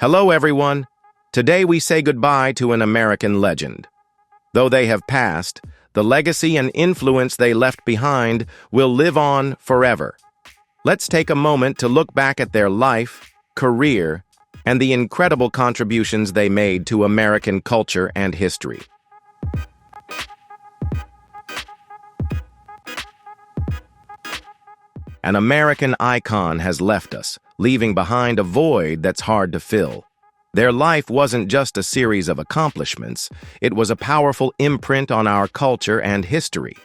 Hello, everyone. Today we say goodbye to an American legend. Though they have passed, the legacy and influence they left behind will live on forever. Let's take a moment to look back at their life, career, and the incredible contributions they made to American culture and history. An American icon has left us, leaving behind a void that's hard to fill. Their life wasn't just a series of accomplishments, it was a powerful imprint on our culture and history.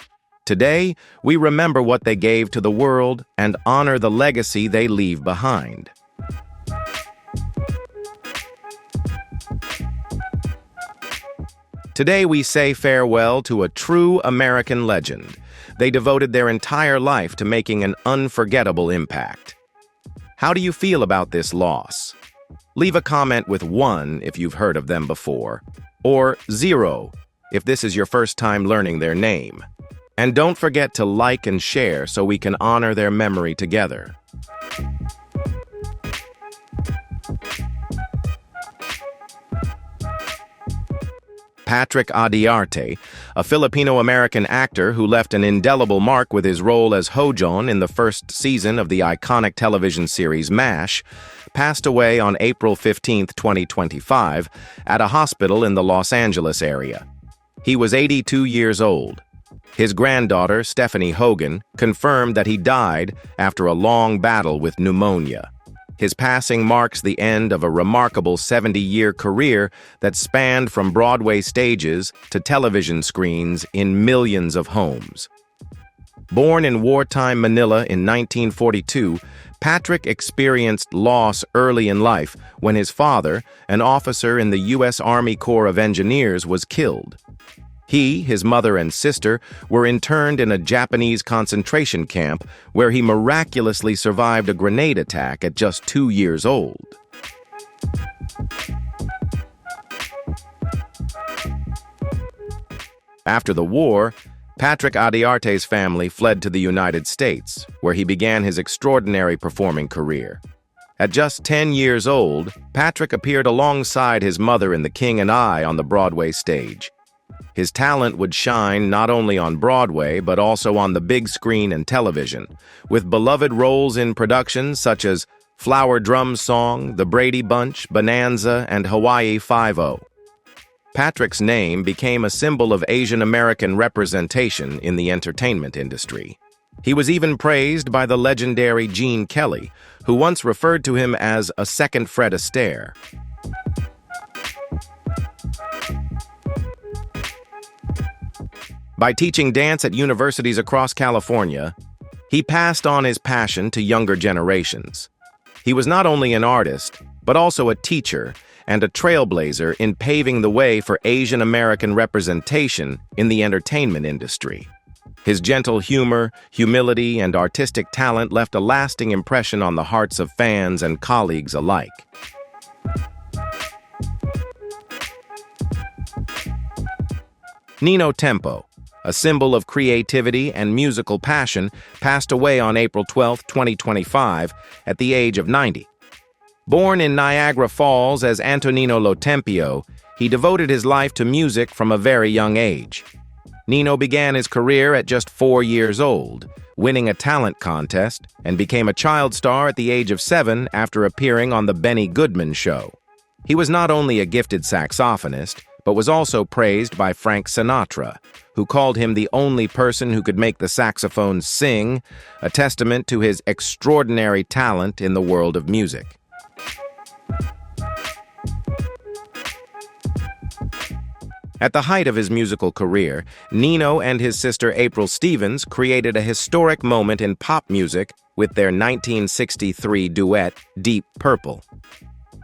Today, we remember what they gave to the world and honor the legacy they leave behind. Today, we say farewell to a true American legend. They devoted their entire life to making an unforgettable impact. How do you feel about this loss? Leave a comment with 1 if you've heard of them before, or 0 if this is your first time learning their name. And don't forget to like and share so we can honor their memory together. Patrick Adiarte, a Filipino-American actor who left an indelible mark with his role as Hojon in the first season of the iconic television series MASH, passed away on April 15, 2025, at a hospital in the Los Angeles area. He was 82 years old. His granddaughter, Stephanie Hogan, confirmed that he died after a long battle with pneumonia. His passing marks the end of a remarkable 70-year career that spanned from Broadway stages to television screens in millions of homes. Born in wartime Manila in 1942, Patrick experienced loss early in life when his father, an officer in the U.S. Army Corps of Engineers, was killed. He, his mother, and sister were interned in a Japanese concentration camp where he miraculously survived a grenade attack at just 2 years old. After the war, Patrick Adiarte's family fled to the United States, where he began his extraordinary performing career. At just 10 years old, Patrick appeared alongside his mother in The King and I on the Broadway stage. His talent would shine not only on Broadway, but also on the big screen and television, with beloved roles in productions such as Flower Drum Song, The Brady Bunch, Bonanza, and Hawaii Five-0. Patrick's name became a symbol of Asian American representation in the entertainment industry. He was even praised by the legendary Gene Kelly, who once referred to him as a second Fred Astaire. By teaching dance at universities across California, he passed on his passion to younger generations. He was not only an artist, but also a teacher and a trailblazer in paving the way for Asian American representation in the entertainment industry. His gentle humor, humility, and artistic talent left a lasting impression on the hearts of fans and colleagues alike. Nino, a symbol of creativity and musical passion, passed away on April 12, 2025, at the age of 90. Born in Niagara Falls as Antonino Lotempio, he devoted his life to music from a very young age. Nino began his career at just 4 years old, winning a talent contest, and became a child star at the age of 7 after appearing on The Benny Goodman Show. He was not only a gifted saxophonist, but was also praised by Frank Sinatra, who called him the only person who could make the saxophone sing, a testament to his extraordinary talent in the world of music. At the height of his musical career, Nino and his sister April Stevens created a historic moment in pop music with their 1963 duet, Deep Purple.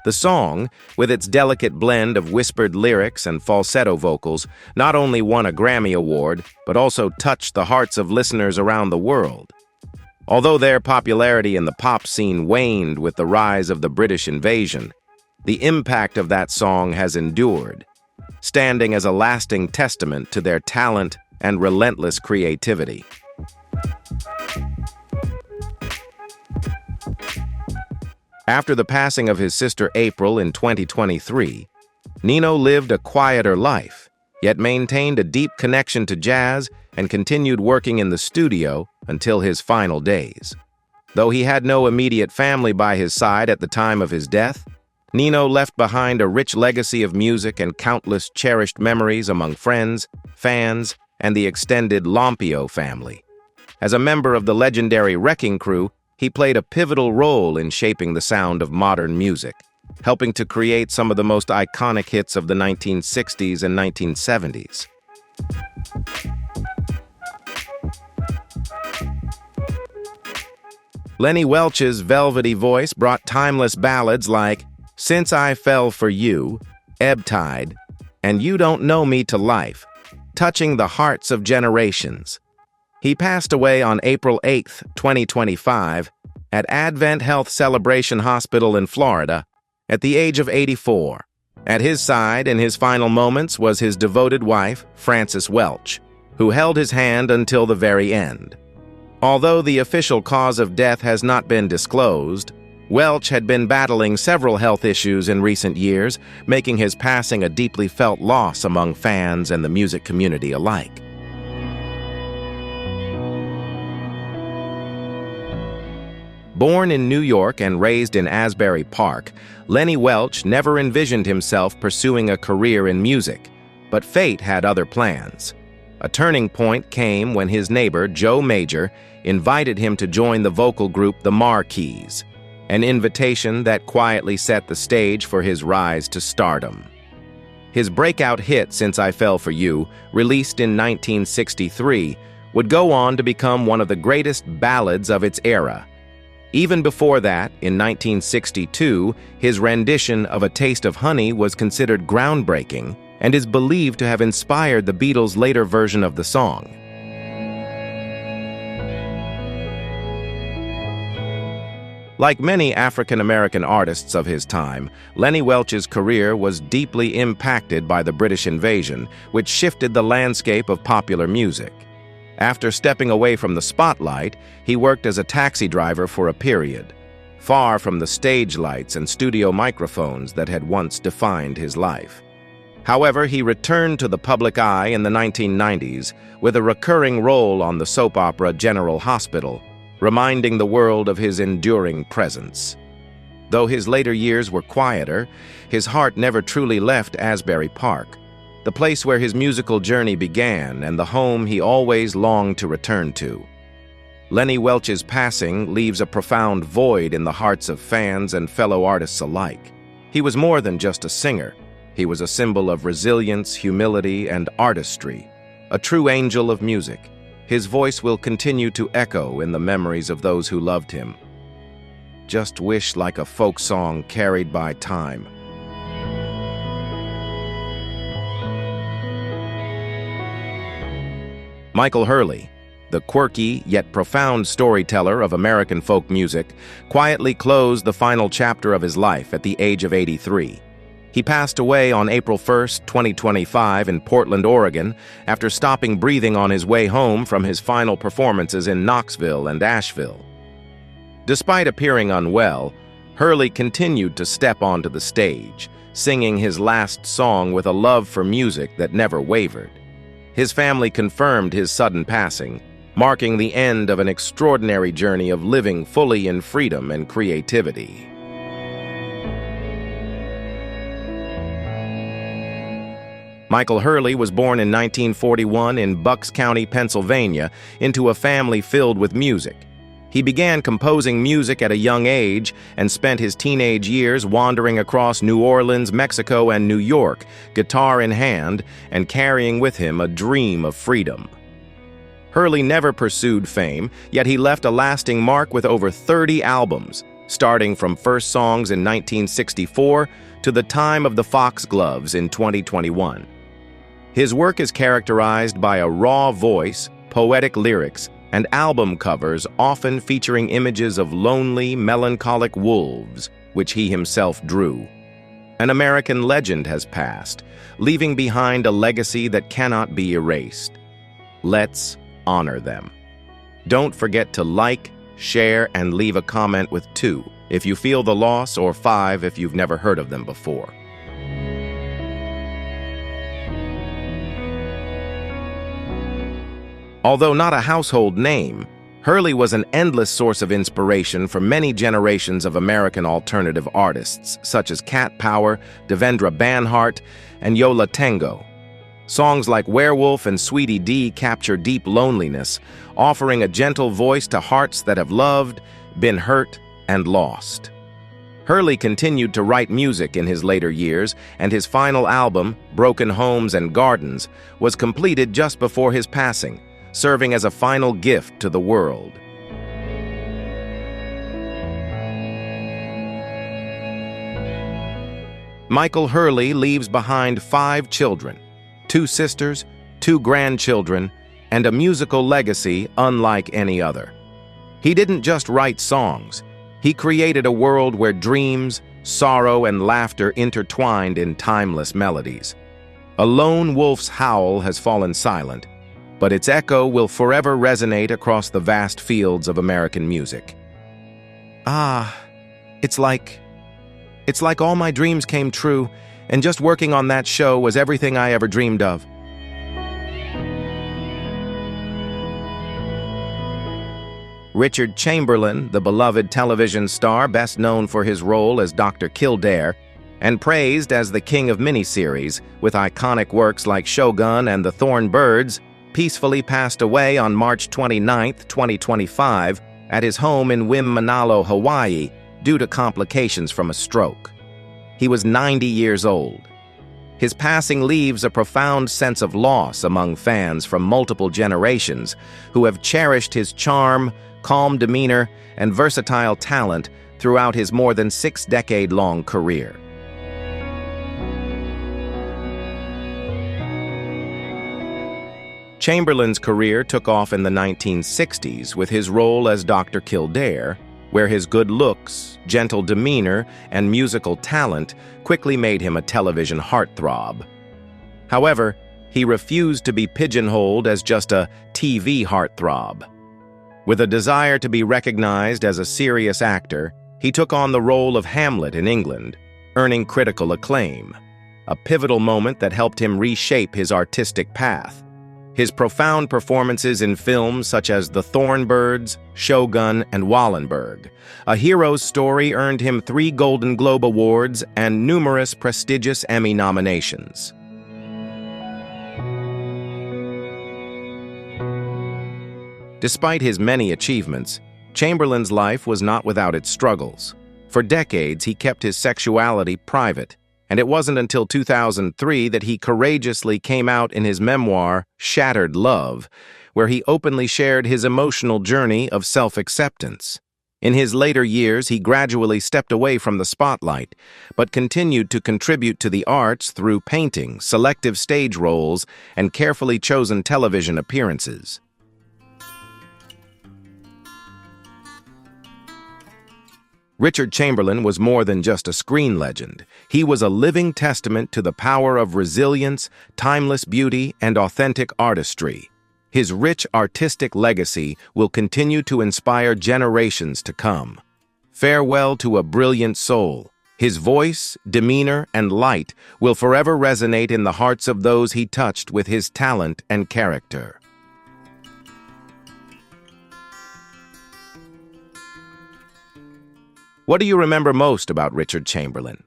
The song, with its delicate blend of whispered lyrics and falsetto vocals, not only won a Grammy Award, but also touched the hearts of listeners around the world. Although their popularity in the pop scene waned with the rise of the British invasion, the impact of that song has endured, standing as a lasting testament to their talent and relentless creativity. After the passing of his sister April in 2023, Nino lived a quieter life, yet maintained a deep connection to jazz and continued working in the studio until his final days. Though he had no immediate family by his side at the time of his death, Nino left behind a rich legacy of music and countless cherished memories among friends, fans, and the extended Lompio family. As a member of the legendary Wrecking Crew, he played a pivotal role in shaping the sound of modern music, helping to create some of the most iconic hits of the 1960s and 1970s. Lenny Welch's velvety voice brought timeless ballads like Since I Fell for You, Ebb Tide, and You Don't Know Me to life, touching the hearts of generations. He passed away on April 8, 2025, at Advent Health Celebration Hospital in Florida, at the age of 84. At his side in his final moments was his devoted wife, Frances Welch, who held his hand until the very end. Although the official cause of death has not been disclosed, Welch had been battling several health issues in recent years, making his passing a deeply felt loss among fans and the music community alike. Born in New York and raised in Asbury Park, Lenny Welch never envisioned himself pursuing a career in music, but fate had other plans. A turning point came when his neighbor, Joe Major, invited him to join the vocal group The Marquis, an invitation that quietly set the stage for his rise to stardom. His breakout hit, Since I Fell for You, released in 1963, would go on to become one of the greatest ballads of its era. Even before that, in 1962, his rendition of A Taste of Honey was considered groundbreaking and is believed to have inspired the Beatles' later version of the song. Like many African-American artists of his time, Lenny Welch's career was deeply impacted by the British invasion, which shifted the landscape of popular music. After stepping away from the spotlight, he worked as a taxi driver for a period, far from the stage lights and studio microphones that had once defined his life. However, he returned to the public eye in the 1990s with a recurring role on the soap opera General Hospital, reminding the world of his enduring presence. Though his later years were quieter, his heart never truly left Asbury Park, the place where his musical journey began and the home he always longed to return to. Lenny Welch's passing leaves a profound void in the hearts of fans and fellow artists alike. He was more than just a singer. He was a symbol of resilience, humility, and artistry, a true angel of music. His voice will continue to echo in the memories of those who loved him. Just wish like a folk song carried by time. Michael Hurley, the quirky yet profound storyteller of American folk music, quietly closed the final chapter of his life at the age of 83. He passed away on April 1, 2025 in Portland, Oregon, after stopping breathing on his way home from his final performances in Knoxville and Asheville. Despite appearing unwell, Hurley continued to step onto the stage, singing his last song with a love for music that never wavered. His family confirmed his sudden passing, marking the end of an extraordinary journey of living fully in freedom and creativity. Michael Hurley was born in 1941 in Bucks County, Pennsylvania, into a family filled with music. He began composing music at a young age and spent his teenage years wandering across New Orleans, Mexico, and New York, guitar in hand, and carrying with him a dream of freedom. Hurley never pursued fame, yet he left a lasting mark with over 30 albums, starting from first songs in 1964 to the time of the Foxgloves in 2021. His work is characterized by a raw voice, poetic lyrics, and album covers often featuring images of lonely, melancholic wolves, which he himself drew. An American legend has passed, leaving behind a legacy that cannot be erased. Let's honor them. Don't forget to like, share, and leave a comment with 2 if you feel the loss, or 5 if you've never heard of them before. Although not a household name, Hurley was an endless source of inspiration for many generations of American alternative artists, such as Cat Power, Devendra Banhart, and Yola Tango. Songs like Werewolf and Sweetie D capture deep loneliness, offering a gentle voice to hearts that have loved, been hurt, and lost. Hurley continued to write music in his later years, and his final album, Broken Homes and Gardens, was completed just before his passing, serving as a final gift to the world. Michael Hurley leaves behind 5 children, 2 sisters, 2 grandchildren, and a musical legacy unlike any other. He didn't just write songs. He created a world where dreams, sorrow, and laughter intertwined in timeless melodies. A lone wolf's howl has fallen silent, but its echo will forever resonate across the vast fields of American music. It's like all my dreams came true, and just working on that show was everything I ever dreamed of. Richard Chamberlain, the beloved television star best known for his role as Dr. Kildare, and praised as the king of miniseries, with iconic works like Shogun and The Thorn Birds, peacefully passed away on March 29, 2025, at his home in Waimanalo, Hawaii, due to complications from a stroke. He was 90 years old. His passing leaves a profound sense of loss among fans from multiple generations who have cherished his charm, calm demeanor, and versatile talent throughout his more than 6-decade-long career. Chamberlain's career took off in the 1960s with his role as Dr. Kildare, where his good looks, gentle demeanor, and musical talent quickly made him a television heartthrob. However, he refused to be pigeonholed as just a TV heartthrob. With a desire to be recognized as a serious actor, he took on the role of Hamlet in England, earning critical acclaim, a pivotal moment that helped him reshape his artistic path. His profound performances in films such as The Thorn Birds, Shogun, and Wallenberg, A Hero's Story, earned him 3 Golden Globe Awards and numerous prestigious Emmy nominations. Despite his many achievements, Chamberlain's life was not without its struggles. For decades, he kept his sexuality private, and it wasn't until 2003 that he courageously came out in his memoir, Shattered Love, where he openly shared his emotional journey of self-acceptance. In his later years, he gradually stepped away from the spotlight, but continued to contribute to the arts through painting, selective stage roles, and carefully chosen television appearances. Richard Chamberlain was more than just a screen legend. He was a living testament to the power of resilience, timeless beauty, and authentic artistry. His rich artistic legacy will continue to inspire generations to come. Farewell to a brilliant soul. His voice, demeanor, and light will forever resonate in the hearts of those he touched with his talent and character. What do you remember most about Richard Chamberlain?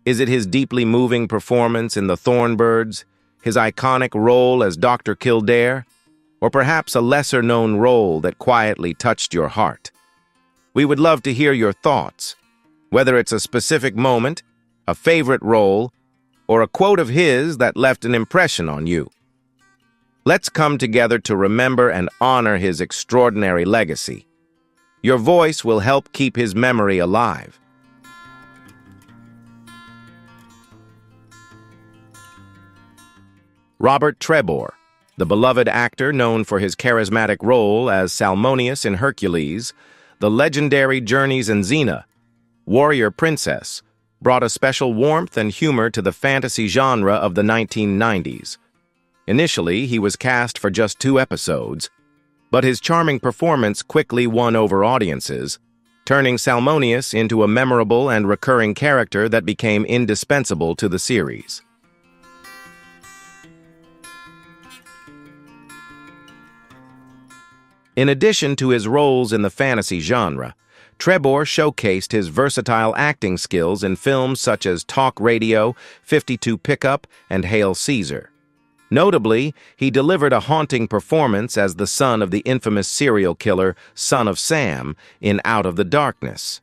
Is it his deeply moving performance in The Thorn Birds, his iconic role as Dr. Kildare, or perhaps a lesser-known role that quietly touched your heart? We would love to hear your thoughts, whether it's a specific moment, a favorite role, or a quote of his that left an impression on you. Let's come together to remember and honor his extraordinary legacy. Your voice will help keep his memory alive. Robert Trebor, the beloved actor known for his charismatic role as Salmoneus in Hercules, the legendary Journeys in Xena, Warrior Princess, brought a special warmth and humor to the fantasy genre of the 1990s. Initially, he was cast for just 2 episodes, But his charming performance quickly won over audiences, turning Salmonius into a memorable and recurring character that became indispensable to the series. In addition to his roles in the fantasy genre, Trebor showcased his versatile acting skills in films such as Talk Radio, 52 Pickup, and Hail Caesar. Notably, he delivered a haunting performance as the son of the infamous serial killer Son of Sam in Out of the Darkness.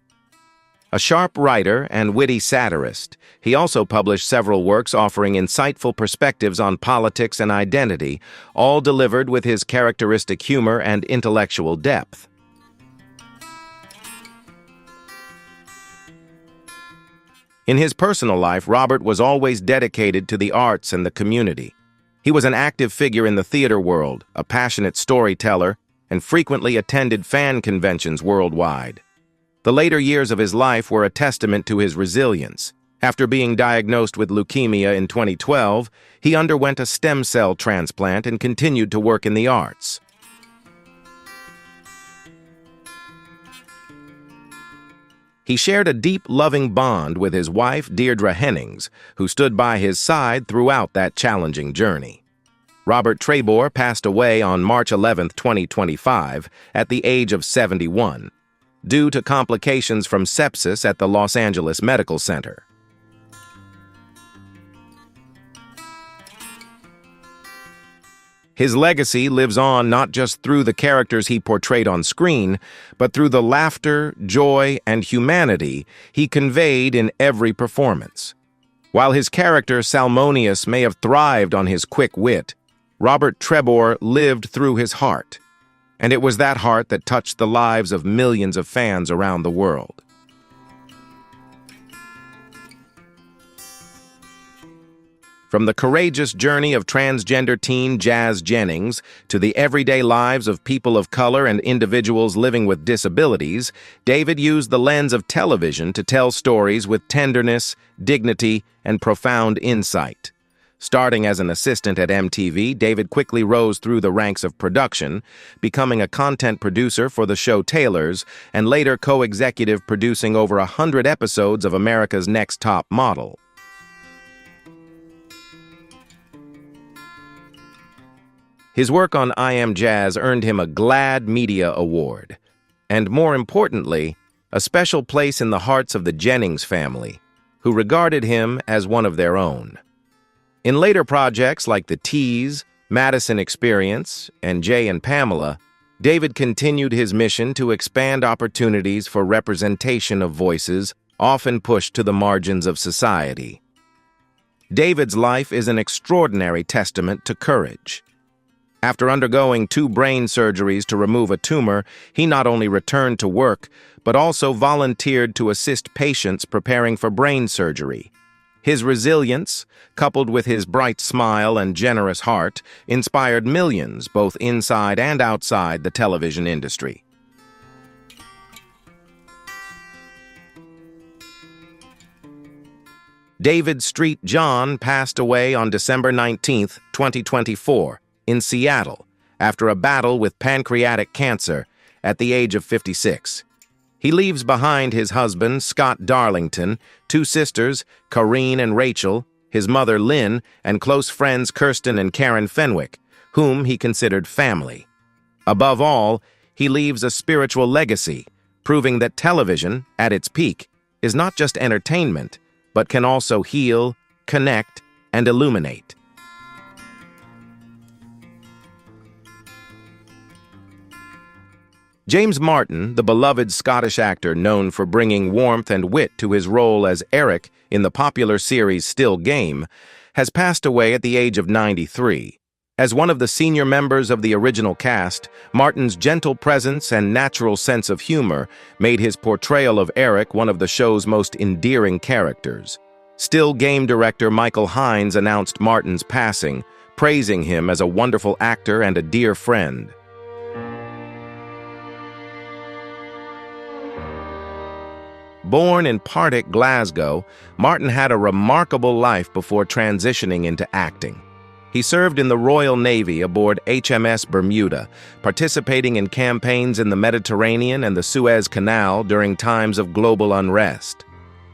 A sharp writer and witty satirist, he also published several works offering insightful perspectives on politics and identity, all delivered with his characteristic humor and intellectual depth. In his personal life, Robert was always dedicated to the arts and the community. He was an active figure in the theater world, a passionate storyteller, and frequently attended fan conventions worldwide. The later years of his life were a testament to his resilience. After being diagnosed with leukemia in 2012, he underwent a stem cell transplant and continued to work in the arts. He shared a deep, loving bond with his wife, Deirdre Hennings, who stood by his side throughout that challenging journey. Robert Trebor passed away on March 11, 2025, at the age of 71, due to complications from sepsis at the Los Angeles Medical Center. His legacy lives on not just through the characters he portrayed on screen, but through the laughter, joy, and humanity he conveyed in every performance. While his character Salmonius may have thrived on his quick wit, Robert Trebor lived through his heart, and it was that heart that touched the lives of millions of fans around the world. From the courageous journey of transgender teen Jazz Jennings to the everyday lives of people of color and individuals living with disabilities, David used the lens of television to tell stories with tenderness, dignity, and profound insight. Starting as an assistant at MTV, David quickly rose through the ranks of production, becoming a content producer for the show Taylors, and later co-executive producing over 100 episodes of America's Next Top Model. His work on I Am Jazz earned him a GLAAD Media Award, and more importantly, a special place in the hearts of the Jennings family, who regarded him as one of their own. In later projects like The Tease, Madison Experience, and Jay and Pamela, David continued his mission to expand opportunities for representation of voices often pushed to the margins of society. David's life is an extraordinary testament to courage. After undergoing 2 brain surgeries to remove a tumor, he not only returned to work, but also volunteered to assist patients preparing for brain surgery. His resilience, coupled with his bright smile and generous heart, inspired millions both inside and outside the television industry. David Street John passed away on December 19, 2024, in Seattle, after a battle with pancreatic cancer at the age of 56. He leaves behind his husband, Scott Darlington, 2 sisters, Corrine and Rachel, his mother, Lynn, and close friends Kirsten and Karen Fenwick, whom he considered family. Above all, he leaves a spiritual legacy, proving that television, at its peak, is not just entertainment, but can also heal, connect, and illuminate. James Martin, the beloved Scottish actor known for bringing warmth and wit to his role as Eric in the popular series Still Game, has passed away at the age of 93. As one of the senior members of the original cast, Martin's gentle presence and natural sense of humor made his portrayal of Eric one of the show's most endearing characters. Still Game director Michael Hines announced Martin's passing, praising him as a wonderful actor and a dear friend. Born in Partick, Glasgow, Martin had a remarkable life before transitioning into acting. He served in the Royal Navy aboard HMS Bermuda, participating in campaigns in the Mediterranean and the Suez Canal during times of global unrest.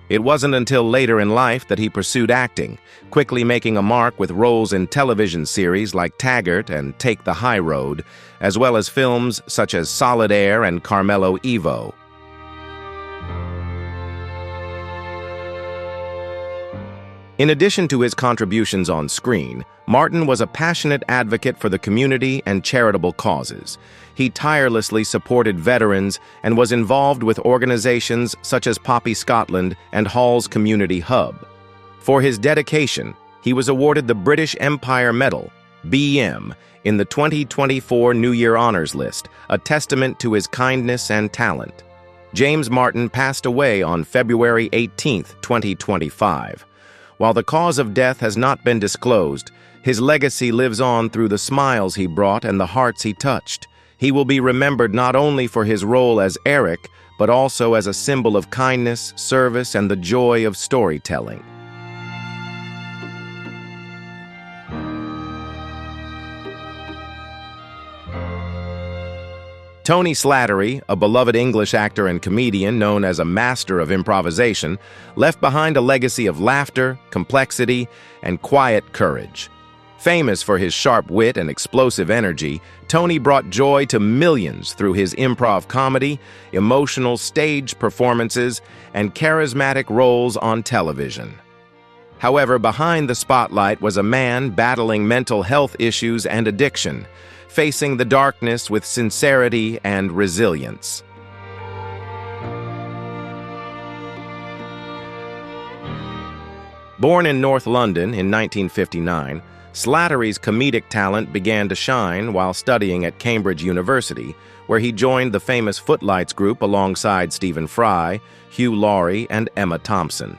It wasn't until later in life that he pursued acting, quickly making a mark with roles in television series like Taggart and Take the High Road, as well as films such as Solid Air and Carmelo Evo. In addition to his contributions on screen, Martin was a passionate advocate for the community and charitable causes. He tirelessly supported veterans and was involved with organizations such as Poppy Scotland and Hall's Community Hub. For his dedication, he was awarded the British Empire Medal, BM, in the 2024 New Year Honours List, a testament to his kindness and talent. James Martin passed away on February 18, 2025. While the cause of death has not been disclosed, his legacy lives on through the smiles he brought and the hearts he touched. He will be remembered not only for his role as Eric, but also as a symbol of kindness, service, and the joy of storytelling. Tony Slattery, a beloved English actor and comedian known as a master of improvisation, left behind a legacy of laughter, complexity, and quiet courage. Famous for his sharp wit and explosive energy, Tony brought joy to millions through his improv comedy, emotional stage performances, and charismatic roles on television. However, behind the spotlight was a man battling mental health issues and addiction, facing the darkness with sincerity and resilience. Born in North London in 1959, Slattery's comedic talent began to shine while studying at Cambridge University, where he joined the famous Footlights group alongside Stephen Fry, Hugh Laurie, and Emma Thompson.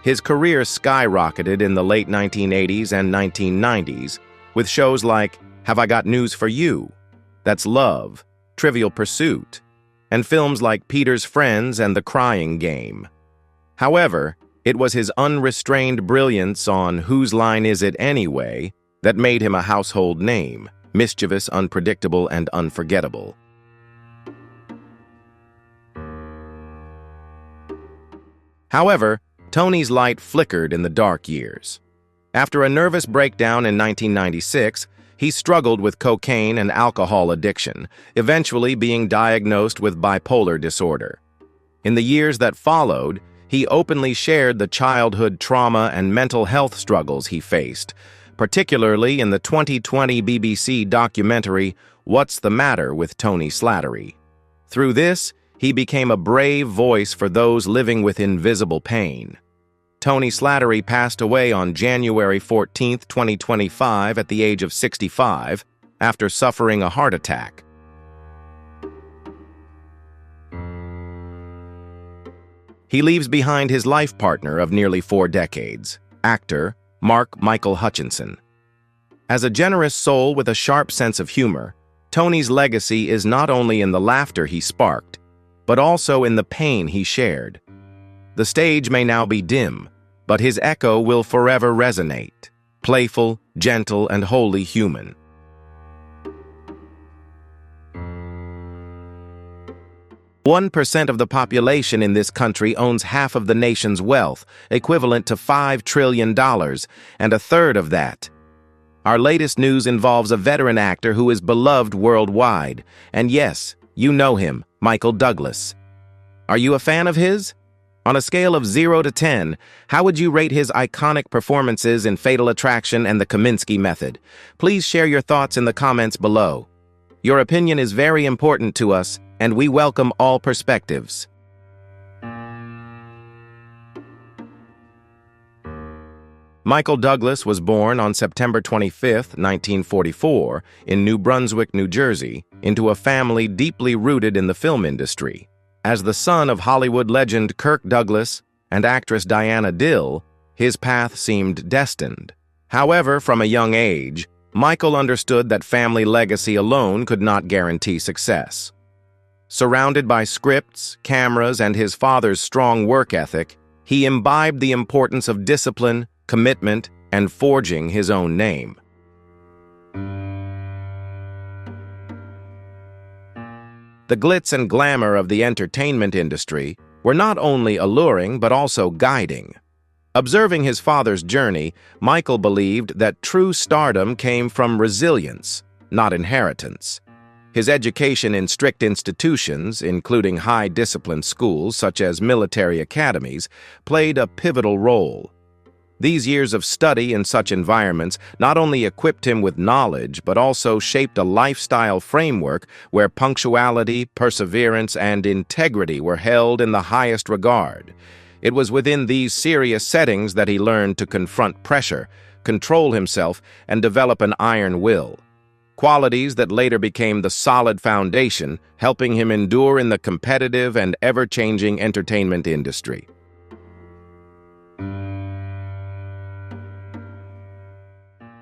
His career skyrocketed in the late 1980s and 1990s, with shows like Have I Got News for You?, That's Love, Trivial Pursuit, and films like Peter's Friends and The Crying Game. However, it was his unrestrained brilliance on Whose Line Is It Anyway that made him a household name, mischievous, unpredictable, and unforgettable. However, Tony's light flickered in the dark years. After a nervous breakdown in 1996, he struggled with cocaine and alcohol addiction, eventually being diagnosed with bipolar disorder. In the years that followed, he openly shared the childhood trauma and mental health struggles he faced, particularly in the 2020 BBC documentary What's the Matter with Tony Slattery. Through this, he became a brave voice for those living with invisible pain. Tony Slattery passed away on January 14, 2025 at the age of 65 after suffering a heart attack. He leaves behind his life partner of nearly 4 decades, actor Michael Hutchinson. As a generous soul with a sharp sense of humor, Tony's legacy is not only in the laughter he sparked, but also in the pain he shared. The stage may now be dim, but his echo will forever resonate, playful, gentle, and wholly human. One 1% of the population in this country owns half of the nation's wealth, equivalent to $5 trillion, and a third of that. Our latest news involves a veteran actor who is beloved worldwide, and yes, you know him, Michael Douglas. Are you a fan of his? On a scale of 0 to 10, how would you rate his iconic performances in Fatal Attraction and The Kominsky Method? Please share your thoughts in the comments below. Your opinion is very important to us, and we welcome all perspectives. Michael Douglas was born on September 25, 1944, in New Brunswick, New Jersey, into a family deeply rooted in the film industry. As the son of Hollywood legend Kirk Douglas and actress Diana Dill, his path seemed destined. However, from a young age, Michael understood that family legacy alone could not guarantee success. Surrounded by scripts, cameras, and his father's strong work ethic, he imbibed the importance of discipline, commitment, and forging his own name. The glitz and glamour of the entertainment industry were not only alluring but also guiding. Observing his father's journey, Michael believed that true stardom came from resilience, not inheritance. His education in strict institutions, including high-discipline schools such as military academies, played a pivotal role. These years of study in such environments not only equipped him with knowledge but also shaped a lifestyle framework where punctuality, perseverance, and integrity were held in the highest regard. It was within these serious settings that he learned to confront pressure, control himself, and develop an iron will. Qualities that later became the solid foundation, helping him endure in the competitive and ever-changing entertainment industry.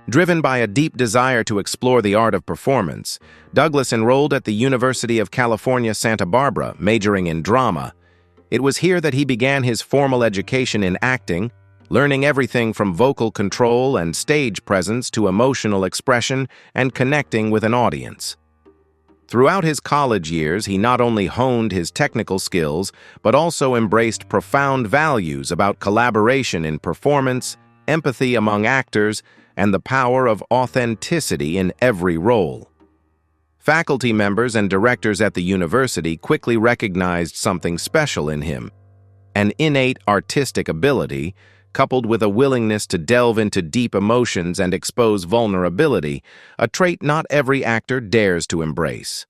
Driven by a deep desire to explore the art of performance, Douglas enrolled at the University of California, Santa Barbara, majoring in drama. It was here that he began his formal education in acting, learning everything from vocal control and stage presence to emotional expression and connecting with an audience. Throughout his college years, he not only honed his technical skills, but also embraced profound values about collaboration in performance, empathy among actors, and the power of authenticity in every role. Faculty members and directors at the university quickly recognized something special in him: an innate artistic ability, coupled with a willingness to delve into deep emotions and expose vulnerability, a trait not every actor dares to embrace.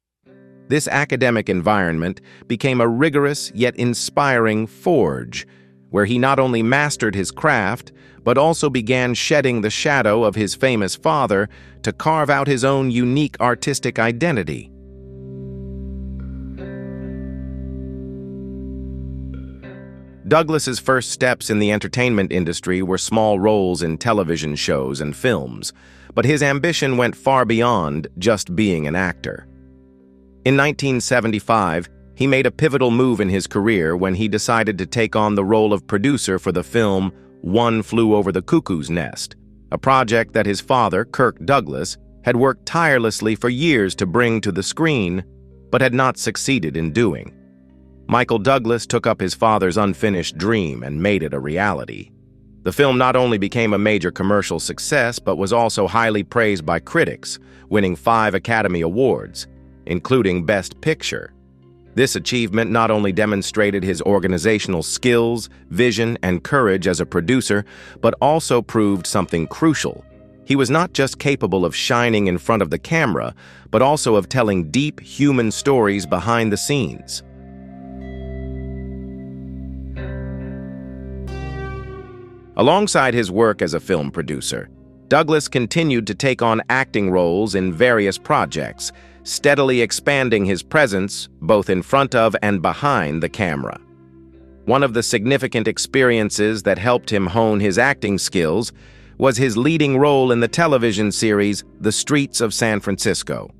This academic environment became a rigorous yet inspiring forge, where he not only mastered his craft, but also began shedding the shadow of his famous father to carve out his own unique artistic identity. Douglas's first steps in the entertainment industry were small roles in television shows and films, but his ambition went far beyond just being an actor. In 1975, he made a pivotal move in his career when he decided to take on the role of producer for the film One Flew Over the Cuckoo's Nest, a project that his father, Kirk Douglas, had worked tirelessly for years to bring to the screen, but had not succeeded in doing. Michael Douglas took up his father's unfinished dream and made it a reality. The film not only became a major commercial success, but was also highly praised by critics, winning 5 Academy Awards, including Best Picture. This achievement not only demonstrated his organizational skills, vision, and courage as a producer, but also proved something crucial. He was not just capable of shining in front of the camera, but also of telling deep human stories behind the scenes. Alongside his work as a film producer, Douglas continued to take on acting roles in various projects, steadily expanding his presence both in front of and behind the camera. One of the significant experiences that helped him hone his acting skills was his leading role in the television series The Streets of San Francisco.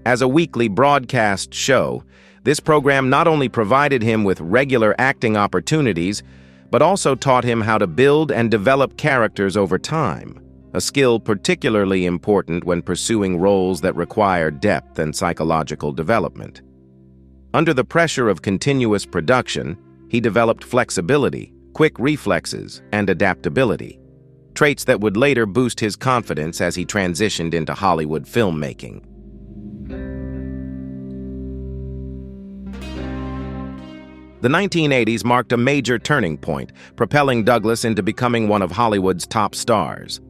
As a weekly broadcast show, this program not only provided him with regular acting opportunities, but also taught him how to build and develop characters over time, a skill particularly important when pursuing roles that require depth and psychological development. Under the pressure of continuous production, he developed flexibility, quick reflexes, and adaptability, traits that would later boost his confidence as he transitioned into Hollywood filmmaking. The 1980s marked a major turning point, propelling Douglas into becoming one of Hollywood's top stars.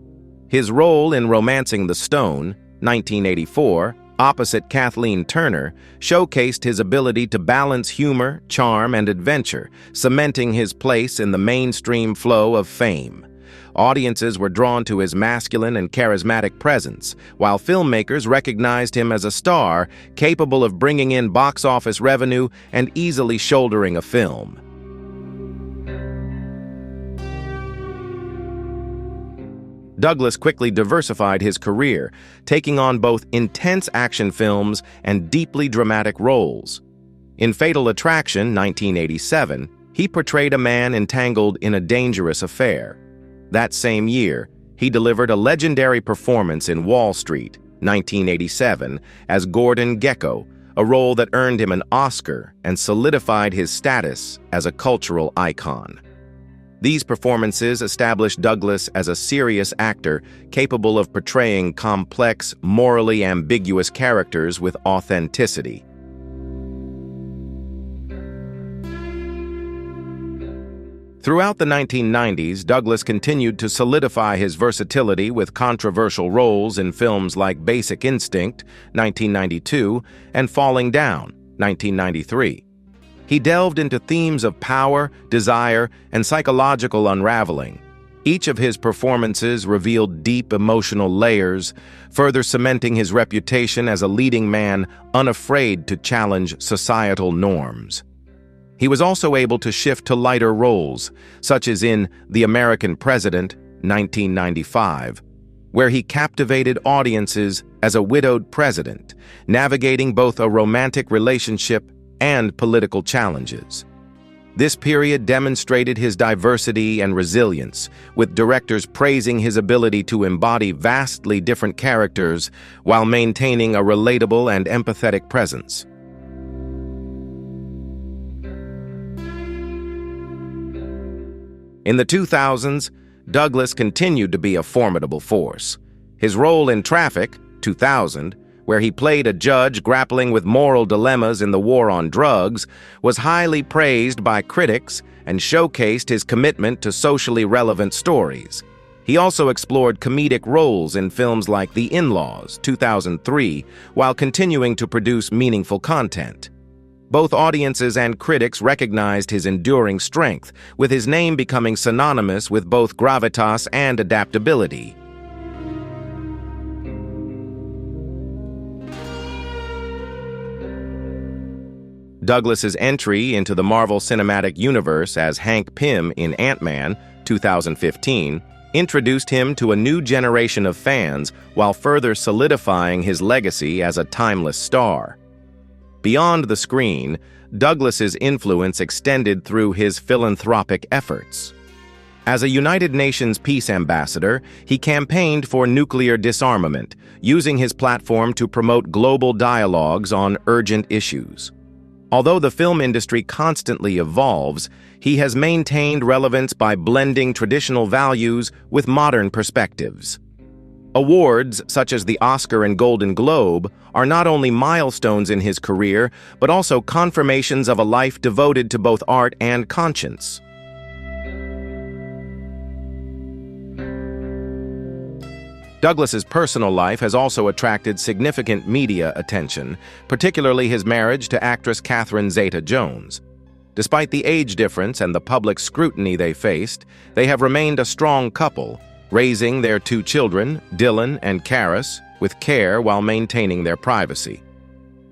His role in Romancing the Stone, 1984, opposite Kathleen Turner, showcased his ability to balance humor, charm, and adventure, cementing his place in the mainstream flow of fame. Audiences were drawn to his masculine and charismatic presence, while filmmakers recognized him as a star capable of bringing in box office revenue and easily shouldering a film. Douglas quickly diversified his career, taking on both intense action films and deeply dramatic roles. In Fatal Attraction, 1987, he portrayed a man entangled in a dangerous affair. That same year, he delivered a legendary performance in Wall Street, 1987, as Gordon Gekko, a role that earned him an Oscar and solidified his status as a cultural icon. These performances established Douglas as a serious actor capable of portraying complex, morally ambiguous characters with authenticity. Throughout the 1990s, Douglas continued to solidify his versatility with controversial roles in films like Basic Instinct, 1992, and Falling Down, 1993. He delved into themes of power, desire, and psychological unraveling. Each of his performances revealed deep emotional layers, further cementing his reputation as a leading man unafraid to challenge societal norms. He was also able to shift to lighter roles, such as in The American President, 1995, where he captivated audiences as a widowed president, navigating both a romantic relationship and political challenges. This period demonstrated his diversity and resilience, with directors praising his ability to embody vastly different characters while maintaining a relatable and empathetic presence. In the 2000s, Douglas continued to be a formidable force. His role in Traffic, 2000, where he played a judge grappling with moral dilemmas in the war on drugs, was highly praised by critics and showcased his commitment to socially relevant stories. He also explored comedic roles in films like The In-Laws, 2003, while continuing to produce meaningful content. Both audiences and critics recognized his enduring strength, with his name becoming synonymous with both gravitas and adaptability. Douglas's entry into the Marvel Cinematic Universe as Hank Pym in Ant-Man, 2015, introduced him to a new generation of fans while further solidifying his legacy as a timeless star. Beyond the screen, Douglas's influence extended through his philanthropic efforts. As a United Nations peace ambassador, he campaigned for nuclear disarmament, using his platform to promote global dialogues on urgent issues. Although the film industry constantly evolves, he has maintained relevance by blending traditional values with modern perspectives. Awards, such as the Oscar and Golden Globe, are not only milestones in his career, but also confirmations of a life devoted to both art and conscience. Douglas's personal life has also attracted significant media attention, particularly his marriage to actress Catherine Zeta-Jones. Despite the age difference and the public scrutiny they faced, they have remained a strong couple, raising their two children, Dylan and Karis, with care while maintaining their privacy.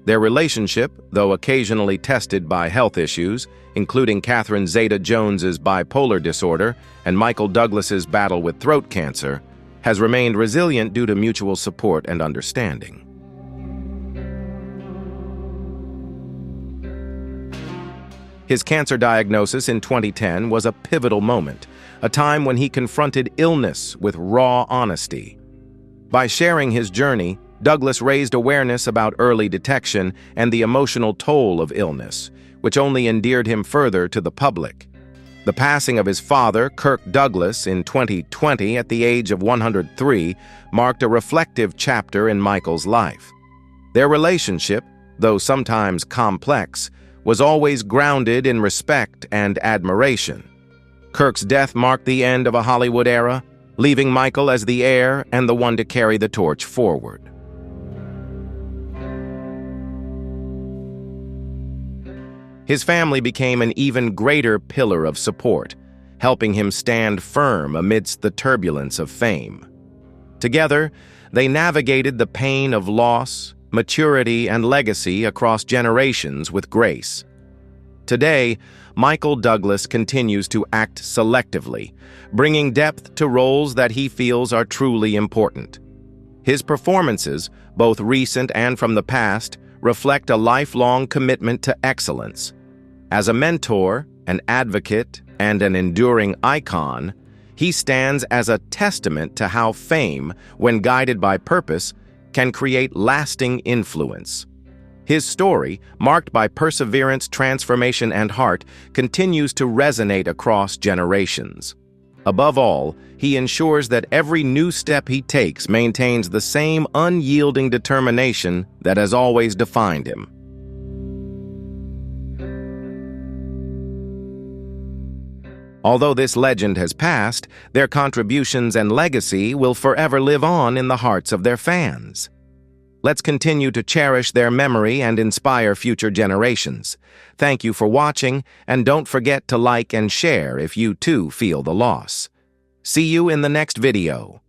Their relationship, though occasionally tested by health issues, including Catherine Zeta-Jones's bipolar disorder and Michael Douglas's battle with throat cancer, has remained resilient due to mutual support and understanding. His cancer diagnosis in 2010 was a pivotal moment, a time when he confronted illness with raw honesty. By sharing his journey, Douglas raised awareness about early detection and the emotional toll of illness, which only endeared him further to the public. The passing of his father, Kirk Douglas, in 2020 at the age of 103 marked a reflective chapter in Michael's life. Their relationship, though sometimes complex, was always grounded in respect and admiration. Kirk's death marked the end of a Hollywood era, leaving Michael as the heir and the one to carry the torch forward. His family became an even greater pillar of support, helping him stand firm amidst the turbulence of fame. Together, they navigated the pain of loss, maturity, and legacy across generations with grace. Today, Michael Douglas continues to act selectively, bringing depth to roles that he feels are truly important. His performances, both recent and from the past, reflect a lifelong commitment to excellence. As a mentor, an advocate, and an enduring icon, he stands as a testament to how fame, when guided by purpose, can create lasting influence. His story, marked by perseverance, transformation, and heart, continues to resonate across generations. Above all, he ensures that every new step he takes maintains the same unyielding determination that has always defined him. Although this legend has passed, their contributions and legacy will forever live on in the hearts of their fans. Let's continue to cherish their memory and inspire future generations. Thank you for watching, and don't forget to like and share if you too feel the loss. See you in the next video.